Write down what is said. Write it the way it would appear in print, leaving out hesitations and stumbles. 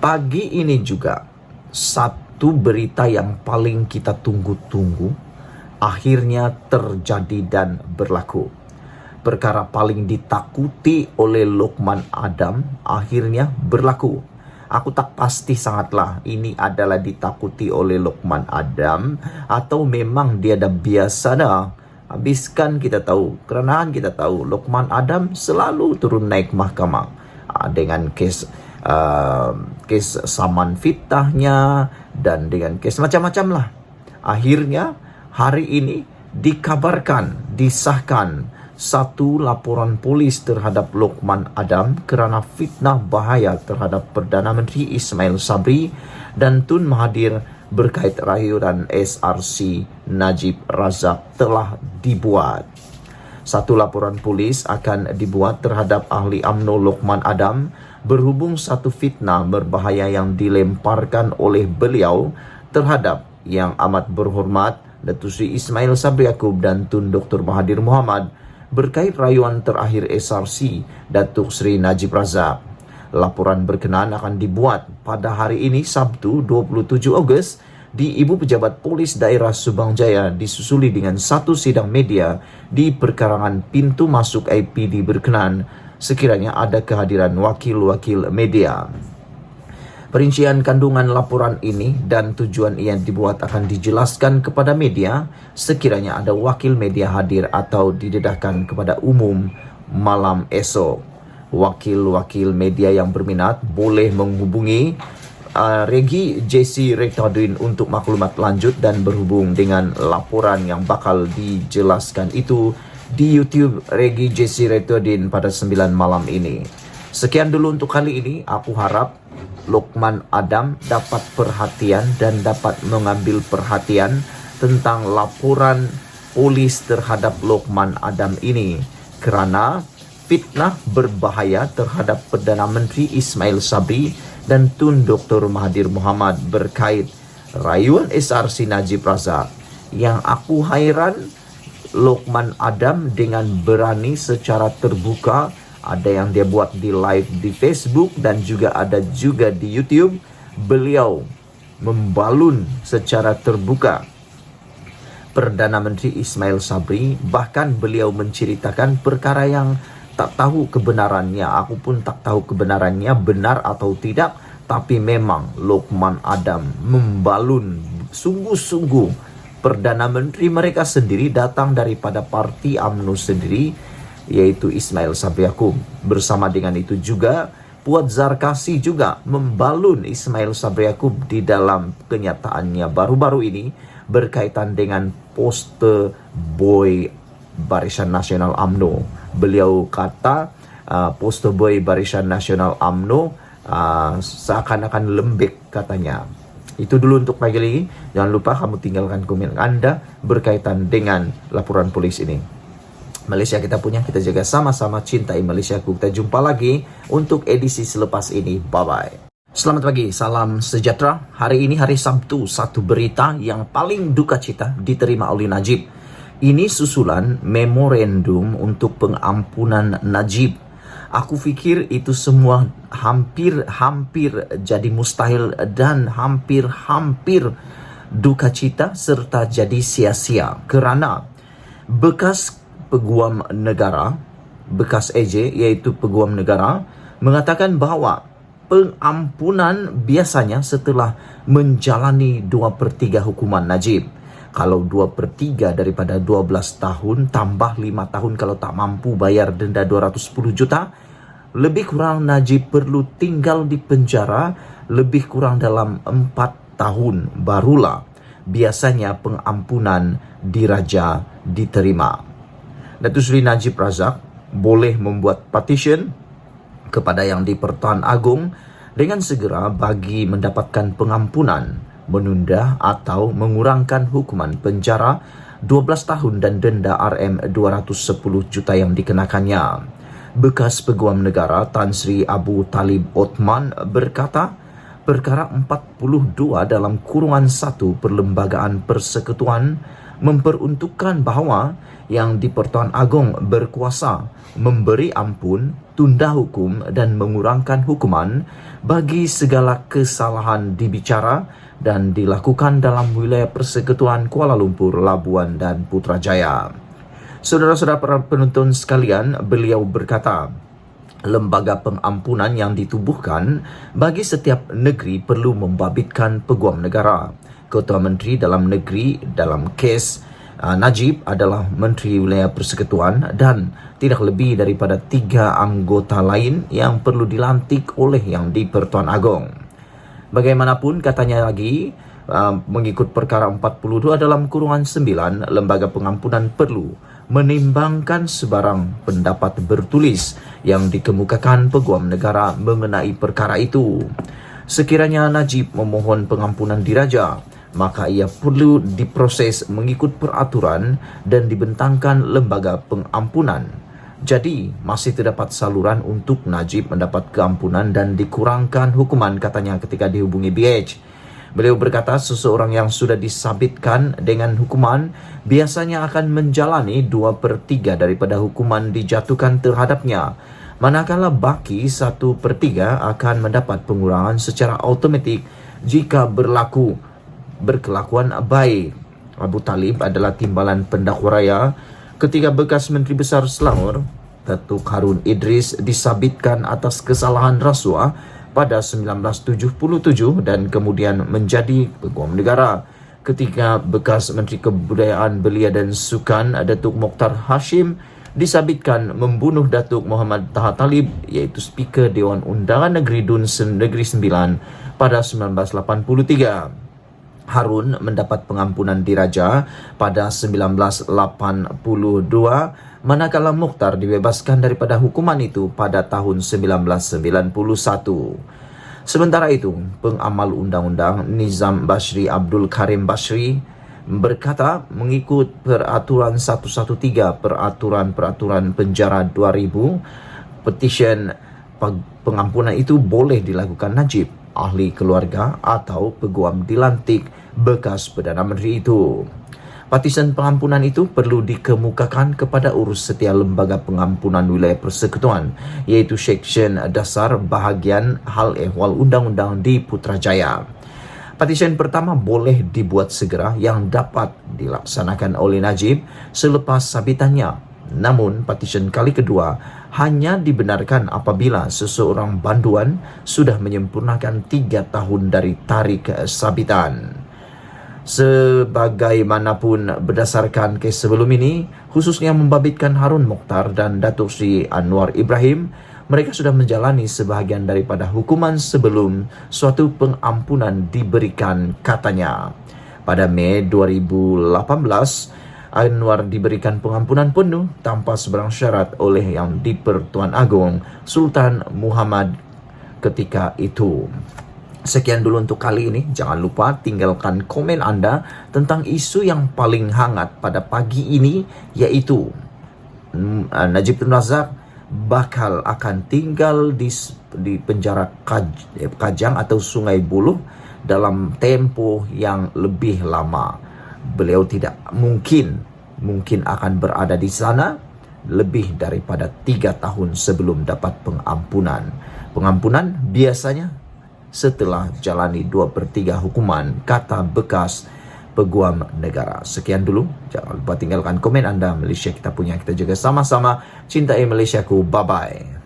Pagi ini juga satu berita yang paling kita tunggu-tunggu akhirnya terjadi dan berlaku. Perkara paling ditakuti oleh Lokman Adam akhirnya berlaku. Aku tak pasti sangatlah ini adalah ditakuti oleh Lokman Adam atau memang dia dah biasa dah. Habiskan kita tahu, kerana kita tahu Lokman Adam selalu turun naik mahkamah dengan kes saman fitnahnya dan dengan kes macam-macam lah. Akhirnya hari ini dikabarkan, disahkan satu laporan polis terhadap Lokman Adam kerana fitnah bahaya terhadap Perdana Menteri Ismail Sabri dan Tun Mahathir berkait rayuan SRC Najib Razak telah dibuat. Satu laporan polis akan dibuat terhadap ahli UMNO Lokman Adam berhubung satu fitnah berbahaya yang dilemparkan oleh beliau terhadap Yang Amat Berhormat Datuk Seri Ismail Sabri Yaakob dan Tun Dr. Mahathir Mohamad berkait rayuan terakhir SRC Datuk Seri Najib Razak. Laporan berkenaan akan dibuat pada hari ini Sabtu 27 Ogos di Ibu Pejabat Polis Daerah Subang Jaya disusuli dengan satu sidang media di perkarangan pintu masuk IPD berkenaan sekiranya ada kehadiran wakil-wakil media. Perincian kandungan laporan ini dan tujuan ia dibuat akan dijelaskan kepada media sekiranya ada wakil media hadir atau didedahkan kepada umum malam esok. Wakil-wakil media yang berminat boleh menghubungi Regi JC Rektadin untuk maklumat lanjut dan berhubung dengan laporan yang bakal dijelaskan itu di YouTube Regi JC Rektadin pada 9 malam ini. Sekian dulu untuk kali ini. Aku harap Lokman Adam dapat perhatian dan dapat mengambil perhatian tentang laporan polis terhadap Lokman Adam ini kerana fitnah berbahaya terhadap Perdana Menteri Ismail Sabri dan Tun Dr. Mahathir Mohamad berkait rayuan SRC Najib Razak. Yang aku hairan, Lokman Adam dengan berani secara terbuka, ada yang dia buat di live di Facebook dan juga ada juga di YouTube, beliau membalun secara terbuka Perdana Menteri Ismail Sabri. Bahkan beliau menceritakan perkara yang tak tahu kebenarannya. Aku pun tak tahu kebenarannya benar atau tidak, tapi memang Lokman Adam membalun sungguh-sungguh Perdana Menteri mereka sendiri datang daripada parti UMNO sendiri, yaitu Ismail Sabri Yaakob. Bersama dengan itu juga Puat Zarkasi juga membalun Ismail Sabri Yaakob di dalam kenyataannya baru-baru ini berkaitan dengan poster boy Barisan Nasional UMNO. Beliau kata poster boy Barisan Nasional UMNO seakan-akan lembek katanya. Itu dulu untuk pagi ini. Jangan lupa kamu tinggalkan komen Anda berkaitan dengan laporan polis ini. Malaysia kita punya, kita jaga sama-sama, cintai Malaysia. Kita jumpa lagi untuk edisi selepas ini. Bye-bye. Selamat pagi, salam sejahtera. Hari ini hari Sabtu, satu berita yang paling duka cita diterima oleh Najib. Ini susulan memorandum untuk pengampunan Najib. Aku fikir itu semua hampir jadi mustahil dan hampir duka cita serta jadi sia-sia kerana bekas Peguam Negara, bekas AJ iaitu Peguam Negara mengatakan bahawa pengampunan biasanya setelah menjalani 2/3 hukuman Najib. Kalau 2/3 daripada 12 tahun tambah 5 tahun kalau tak mampu bayar denda 210 juta, lebih kurang Najib perlu tinggal di penjara lebih kurang dalam 4 tahun barulah biasanya pengampunan diraja diterima. Datuk Seri Najib Razak boleh membuat petition kepada Yang di-Pertuan Agong dengan segera bagi mendapatkan pengampunan, menunda atau mengurangkan hukuman penjara 12 tahun dan denda RM210 juta yang dikenakannya. Bekas Peguam Negara Tan Sri Abu Talib Othman berkata, perkara 42 dalam kurungan 1 Perlembagaan Persekutuan memperuntukkan bahawa yang di-Pertuan Agong berkuasa memberi ampun, tunda hukum dan mengurangkan hukuman bagi segala kesalahan dibicara dan dilakukan dalam wilayah Persekutuan Kuala Lumpur, Labuan dan Putrajaya. Saudara-saudara para penonton sekalian, beliau berkata, lembaga pengampunan yang ditubuhkan bagi setiap negeri perlu membabitkan peguam negara. Ketua Menteri Dalam Negeri dalam kes Najib adalah Menteri Wilayah Persekutuan dan tidak lebih daripada 3 anggota lain yang perlu dilantik oleh yang di-Pertuan Agong. Bagaimanapun, katanya lagi, mengikut perkara 42 dalam kurungan 9, lembaga pengampunan perlu menimbangkan sebarang pendapat bertulis yang dikemukakan peguam negara mengenai perkara itu. Sekiranya Najib memohon pengampunan diraja, maka ia perlu diproses mengikut peraturan dan dibentangkan lembaga pengampunan. Jadi, masih terdapat saluran untuk Najib mendapat keampunan dan dikurangkan hukuman, katanya ketika dihubungi BH. Beliau berkata seseorang yang sudah disabitkan dengan hukuman biasanya akan menjalani 2/3 daripada hukuman dijatuhkan terhadapnya, manakala baki 1/3 akan mendapat pengurangan secara automatik jika berkelakuan baik. Abu Talib adalah timbalan pendakwa raya ketika bekas Menteri Besar Selangor, Datuk Harun Idris, disabitkan atas kesalahan rasuah pada 1977 dan kemudian menjadi peguam negara. Ketika bekas Menteri Kebudayaan Belia dan Sukan, Datuk Mokhtar Hashim, disabitkan membunuh Datuk Muhammad Taha Talib, iaitu Speaker Dewan Undangan Negeri Dun Negeri Sembilan pada 1983. Harun mendapat pengampunan diraja pada 1982, manakala Mokhtar dibebaskan daripada hukuman itu pada tahun 1991. Sementara itu, pengamal undang-undang Nizam Bashri Abdul Karim Bashri berkata mengikut peraturan 113 peraturan penjara 2000, petisyen pengampunan itu boleh dilakukan Najib, ahli keluarga atau peguam dilantik bekas Perdana Menteri itu. Petisian pengampunan itu perlu dikemukakan kepada urus setiap lembaga pengampunan wilayah persekutuan, iaitu Seksyen Dasar Bahagian Hal Ehwal Undang-Undang di Putrajaya. Petisian pertama boleh dibuat segera yang dapat dilaksanakan oleh Najib selepas sabitannya. Namun, petisian kali kedua hanya dibenarkan apabila seseorang banduan sudah menyempurnakan 3 tahun dari tarikh sabitan. Sebagaimanapun, berdasarkan kes sebelum ini, khususnya membabitkan Harun Mokhtar dan Datuk Sri Anwar Ibrahim, mereka sudah menjalani sebahagian daripada hukuman sebelum suatu pengampunan diberikan, katanya. Pada Mei 2018, Anwar diberikan pengampunan penuh tanpa sebarang syarat oleh yang di-Pertuan Agong Sultan Muhammad ketika itu. Sekian dulu untuk kali ini. Jangan lupa tinggalkan komen anda tentang isu yang paling hangat pada pagi ini, yaitu Najib Tun Razak bakal akan tinggal di penjara Kajang atau Sungai Buloh dalam tempoh yang lebih lama. Beliau tidak mungkin akan berada di sana lebih daripada 3 tahun sebelum dapat pengampunan. Pengampunan biasanya setelah jalani 2/3 hukuman, kata bekas peguam negara. Sekian dulu. Jangan lupa tinggalkan komen anda. Malaysia kita punya, kita jaga sama-sama. Cintai Malaysiaku. Bye-bye.